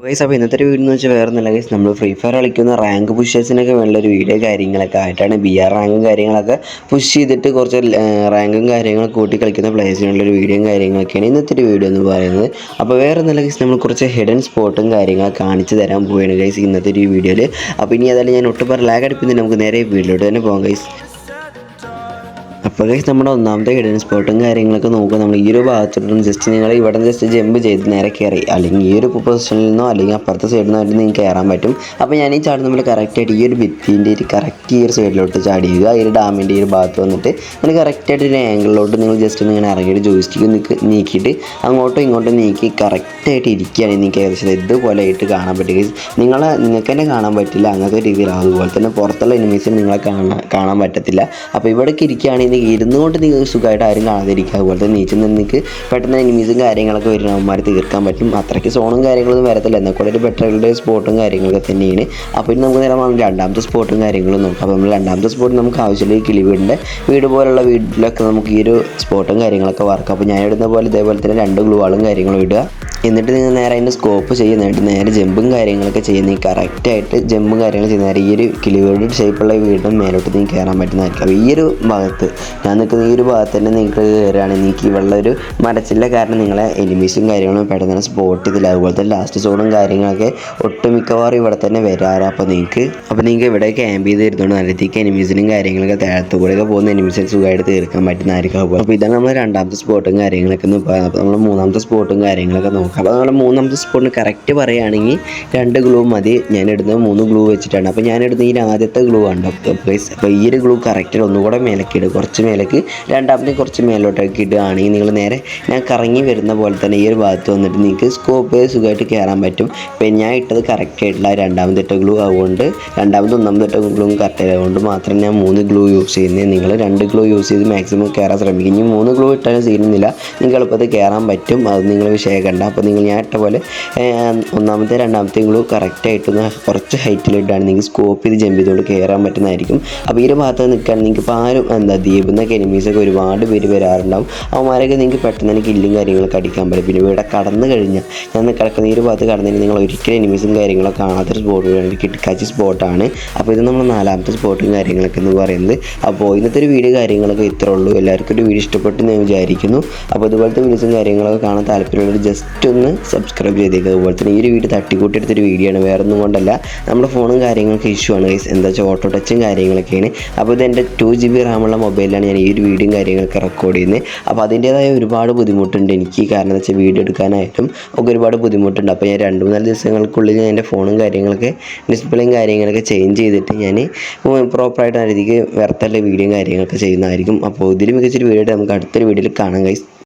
Guys അപ്പോൾ ഇന്നത്തെ ഒരു വീഡിയോ എന്ന് വെച്ചാൽ വേറെ ഒന്നുമില്ല ഗൈസ്. നമ്മൾ ഫ്രീ ഫയർ കളിക്കുന്ന റാങ്ക് പുഷേഴ്സിനൊക്കെ വേണ്ട വീഡിയോ കാര്യങ്ങളൊക്കെ ആയിട്ടാണ്. BR റാങ്കും കാര്യങ്ങളൊക്കെ പുഷ് ചെയ്തിട്ട് കുറച്ച് റാങ്കും കാര്യങ്ങളൊക്കെ കൂട്ടി കളിക്കുന്ന പ്ലേസിനുള്ളൊരു വീഡിയോയും കാര്യങ്ങളൊക്കെയാണ് ഇന്നത്തെ ഒരു വീഡിയോ എന്ന് പറയുന്നത്. അപ്പോൾ വേറെ ഒന്നുമില്ല ഗൈസ്, നമ്മൾ കുറച്ച് ഹിഡൻ സ്പോട്ടും കാര്യങ്ങളൊക്കെ കാണിച്ച് തരാൻ പോവുകയാണ് ഗൈസ് ഇന്നത്തെ ഒരു വീഡിയോയിൽ. അപ്പോൾ ഇനി ഏതായാലും ഞാൻ ഒട്ടും പറഞ്ഞ ലാഗ് അടിപ്പിക്കുന്നില്ല, നമുക്ക് നേരെ വീഡിയോയിലോട്ട് തന്നെ പോകാം ഗൈസ്. അപ്പോൾ ഗൈസ് നമ്മുടെ ഒന്നാമത്തെ ഹിഡൻ സ്പോട്ടും കാര്യങ്ങളൊക്കെ നോക്കുക. നമ്മൾ ഈ ഒരു ഭാഗത്തോട്ടും ജസ്റ്റ് നിങ്ങൾ ഇവിടെ ജസ്റ്റ് ജമ്പ് ചെയ്ത് നേരെ കയറി, അല്ലെങ്കിൽ ഈ ഒരു പൊസിഷനിൽ നിന്നോ അല്ലെങ്കിൽ അപ്പുറത്തെ സൈഡിൽ നിന്നോ നിങ്ങൾക്ക് കയറാൻ പറ്റും. അപ്പോൾ ഞാൻ ഈ ചാടുന്ന നമ്മൾ കറക്റ്റായിട്ട് ഈ ഒരു ഭിത്തിൻ്റെ ഒരു കറക്റ്റ് ഈ ഒരു സൈഡിലോട്ട് ചാടിയുക. ഈ ഒരു ഡാമിൻ്റെ ഈ ഒരു ഭാഗത്ത് വന്നിട്ട് നിങ്ങൾ കറക്റ്റായിട്ട് ഒരു ആംഗിളിലോട്ട് നിങ്ങൾ ജസ്റ്റ് ഒന്ന് ഇങ്ങനെ ഇറങ്ങിയിട്ട് ജോയിസ്റ്റിക്ക് നീക്കിയിട്ട് അങ്ങോട്ടും ഇങ്ങോട്ടും നീക്കി കറക്റ്റായിട്ട് ഇരിക്കുകയാണെങ്കിൽ നിങ്ങൾക്ക് ഏകദേശം ഇതുപോലെ ആയിട്ട് കാണാൻ പറ്റും ഗൈസ്. നിങ്ങൾക്ക് തന്നെ കാണാൻ പറ്റില്ല അങ്ങനത്തെ രീതിയിലാണ്. അതുപോലെ തന്നെ പുറത്തുള്ള എനിമീസിന് നിങ്ങളെ കാണാൻ പറ്റത്തില്ല. അപ്പോൾ ഇവിടേക്ക് ഇരിക്കുകയാണെങ്കിൽ ഇരുന്നുകൊണ്ട് നിങ്ങൾക്ക് സുഖമായിട്ട് ആരും കാണാതിരിക്കുക. അതുപോലെ തന്നെ നീച്ചിൽ നിന്ന് നിങ്ങൾക്ക് പെട്ടെന്ന് എനിമീസും കാര്യങ്ങളൊക്കെ വരുന്ന അവന്മാർ തീർക്കാൻ പറ്റും. അത്രയ്ക്ക് സോണും കാര്യങ്ങളൊന്നും വരത്തില്ല, എന്നാൽ കൂടെ ഒരു ബെറ്ററുടെ സ്പോട്ടും കാര്യങ്ങളൊക്കെ തന്നെയാണ്. അപ്പോൾ ഇനി നമുക്ക് നേരെ രണ്ടാമത്തെ സ്പോട്ടും കാര്യങ്ങളും നോക്കാം. അപ്പോൾ നമ്മൾ രണ്ടാമത്തെ സ്പോട്ട് നമുക്ക് ആവശ്യമില്ല, ഈ കിളിവീടിൻ്റെ വീട് പോലുള്ള വീട്ടിലൊക്കെ നമുക്ക് ഈ ഒരു സ്പോട്ടും കാര്യങ്ങളൊക്കെ വർക്ക്. അപ്പോൾ ഞാൻ ഇടുന്ന പോലെ ഇതേപോലെ തന്നെ 2 ഗ്ലൂവാളും കാര്യങ്ങളും ഇടുക. എന്നിട്ട് നിങ്ങൾ നേരെ അതിൻ്റെ സ്കോപ്പ് ചെയ്യുന്നതായിട്ട് നേരെ ജമ്പും കാര്യങ്ങളൊക്കെ ചെയ്യുന്ന ഈ കറക്റ്റായിട്ട് ജമ്പും കാര്യങ്ങൾ ചെയ്യുന്ന നേരെ ഈ ഒരു കിളിവീട് ഷേപ്പുള്ള വീടിന് മേലോട്ട് നിങ്ങൾക്ക് കയറാൻ പറ്റുന്നതായിരിക്കും. അപ്പോൾ ഈ ഒരു ഭാഗത്ത് ഞാൻ നിൽക്കുന്ന ഈ ഒരു ഭാഗത്ത് തന്നെ നിങ്ങൾക്ക് കയറുകയാണെങ്കിൽ നിങ്ങൾക്ക് ഇവളുടെ ഒരു മരച്ചില്ല കാരണം നിങ്ങളെ എനിമീസും കാര്യങ്ങളും പെട്ടെന്ന് സ്പോട്ട് ചെയ്തില്ല. അതുപോലെ തന്നെ ലാസ്റ്റ് സോണും കാര്യങ്ങളൊക്കെ ഒട്ടുമിക്കവാറും ഇവിടെ തന്നെ വരാറ്. അപ്പോൾ നിങ്ങൾക്ക് ഇവിടെ ക്യാമ്പ് ചെയ്ത് തരുന്നുണ്ട് നല്ലത്തേക്ക് എനിമീസിനും കാര്യങ്ങളൊക്കെ താഴത്തു കൂടെയൊക്കെ പോകുന്ന എനിമീസിന് സുഖമായിട്ട് തീർക്കാൻ പറ്റുന്നതായിരിക്കും. അപ്പോൾ ഇതാണ് നമ്മൾ രണ്ടാമത്തെ സ്പോട്ടും കാര്യങ്ങളൊക്കെ ഒന്ന് പറയുന്നത്. അപ്പോൾ നമ്മൾ മൂന്നാമത്തെ സ്പോട്ടും കാര്യങ്ങളൊക്കെ നോക്കാം. അപ്പോൾ നമ്മൾ മൂന്നാമത്തെ സ്പോട്ടിന് കറക്റ്റ് പറയുകയാണെങ്കിൽ 2 ഗ്ലൂ മതി. ഞാൻ ഇടുന്നത് 3 ഗ്ലൂ വെച്ചിട്ടാണ്. അപ്പോൾ ഞാൻ ഇടുന്ന ഈ ആദ്യത്തെ ഗ്ലൂ ഉണ്ട് പ്ലീസ്. അപ്പോൾ ഈ ഒരു ഗ്ലൂ കറക്റ്റ് ഒന്നുകൂടെ മേലേക്ക് ഇടുക, കുറച്ച് മേലേക്ക്, രണ്ടാമത്തെ കുറച്ച് മേലോട്ടൊക്കെ ഇടുകയാണെങ്കിൽ നിങ്ങൾ നേരെ ഞാൻ കറങ്ങി വരുന്ന പോലെ തന്നെ ഈ ഒരു ഭാഗത്ത് വന്നിട്ട് നിങ്ങൾക്ക് സ്കോപ്പ് സുഖമായിട്ട് കയറാൻ പറ്റും. അപ്പോൾ ഞാൻ ഇട്ടത് കറക്റ്റ് ആയിട്ടുള്ള രണ്ടാമത്തെ ഇട്ട ഗ്ലൂ അതുകൊണ്ട് ഒന്നാമത്തെ ഇട്ട ഗ്ലൂവും കറക്റ്റ് ആയതുകൊണ്ട് മാത്രം ഞാൻ 3 ഗ്ലൂ യൂസ് ചെയ്യുന്നത്. നിങ്ങൾ 2 ഗ്ലൂ യൂസ് ചെയ്ത് മാക്സിമം കയറാൻ ശ്രമിക്കും. ഇനി 3 ഗ്ലൂ ഇട്ടാലും ചെയ്യുന്നില്ല, നിങ്ങൾക്ക് എളുപ്പത്തിൽ കയറാൻ പറ്റും. അത് നിങ്ങൾ വിഷയക്കണ്ട. അപ്പോൾ ഞാൻ ഇട്ട പോലെ ഒന്നാമത്തെ രണ്ടാമത്തെ ഗ്ലൂ കറക്റ്റായിട്ടൊന്ന് കുറച്ച് ഹൈറ്റിലിട്ടാണ് നിങ്ങൾക്ക് സ്കോപ്പ് ചെയ്ത് ജമ്പ് ചെയ്തുകൊണ്ട് കയറാൻ പറ്റുന്നതായിരിക്കും. അപ്പോൾ ഈ ഒരു ഭാഗത്ത് നിൽക്കുകയാണെങ്കിൽ നിങ്ങൾക്ക് ഇപ്പോൾ ദ്വീപിൽ നിന്നൊക്കെ എനിമീസൊക്കെ ഒരുപാട് പേര് വരാറുണ്ടാവും. അവന്മാരൊക്കെ നിങ്ങൾക്ക് പെട്ടെന്ന് തന്നെ കില്ലും കാര്യങ്ങളൊക്കെ അടിക്കാൻ പറ്റും. പിന്നെ ഇവിടെ കടന്നു കഴിഞ്ഞാൽ ഞാൻ കിടക്കുന്ന ഈ ഒരു ഭാഗത്ത് കടന്നു കഴിഞ്ഞാൽ നിങ്ങൾ ഒരിക്കലും എനിമീസും കാര്യങ്ങളൊക്കെ കാണാത്തൊരു സ്പോട്ട് കിടക്കാച്ച സ്പോട്ടാണ്. അപ്പോൾ ഇത് നമ്മൾ 4ാമത്തെ സ്പോട്ടും കാര്യങ്ങളൊക്കെ എന്ന് പറയുന്നത്. അപ്പോൾ ഇന്നത്തെ ഒരു വീഡിയോ കാര്യങ്ങളൊക്കെ ഇത്രേ ഉള്ളൂ. എല്ലാവർക്കും ഒരു വീഡിയോ ഇഷ്ടപ്പെട്ടു എന്ന് ഞാൻ വിചാരിക്കുന്നു. അപ്പോൾ ഇതുപോലത്തെ വീഡിയോസും കാര്യങ്ങളൊക്കെ കാണാൻ താല്പര്യമുള്ളവർ ജസ്റ്റ് ഒന്ന് സബ്സ്ക്രൈബ് ചെയ്തേക്കുക. അതുപോലെ തന്നെ ഈ ഒരു വീഡിയോ തട്ടിക്കൂട്ടിയെടുത്തൊരു വീഡിയോ ആണ്, വേറെ ഒന്നും കൊണ്ടല്ല. നമ്മുടെ ഫോണും കാര്യങ്ങളൊക്കെ ഇഷ്യൂ ആണ് ഗൈസ്, എന്താ വെച്ചാൽ ഓട്ടോ ടച്ചും കാര്യങ്ങളൊക്കെയാണ്. അപ്പോൾ ഇത് എൻ്റെ 2 GB റാമുള്ള മൊബൈലിലാണ് ഞാൻ ഈ ഒരു വീഡിയോയും കാര്യങ്ങളൊക്കെ റെക്കോർഡ് ചെയ്യുന്നത്. അപ്പോൾ അതിൻ്റേതായ ഒരുപാട് ബുദ്ധിമുട്ടുണ്ട് എനിക്ക്, കാരണം എന്താ വെച്ചാൽ വീഡിയോ എടുക്കാനായിട്ടും ഒക്കെ ഒരുപാട് ബുദ്ധിമുട്ടുണ്ട്. അപ്പോൾ ഞാൻ 2-3 ദിവസങ്ങൾക്കുള്ളിൽ ഞാൻ എൻ്റെ ഫോണും കാര്യങ്ങളൊക്കെ ഡിസ്പ്ലേയും കാര്യങ്ങളൊക്കെ ചേഞ്ച് ചെയ്തിട്ട് ഞാൻ പ്രോപ്പറായിട്ട് രീതിക്ക് വരത്തല്ല വീഡിയോയും കാര്യങ്ങളൊക്കെ ചെയ്യുന്നതായിരിക്കും. അപ്പോൾ ഇതിൽ മികച്ചൊരു വീഡിയോ നമുക്ക് അടുത്തൊരു വീഡിയോയിൽ കാണാം ഗൈസ്.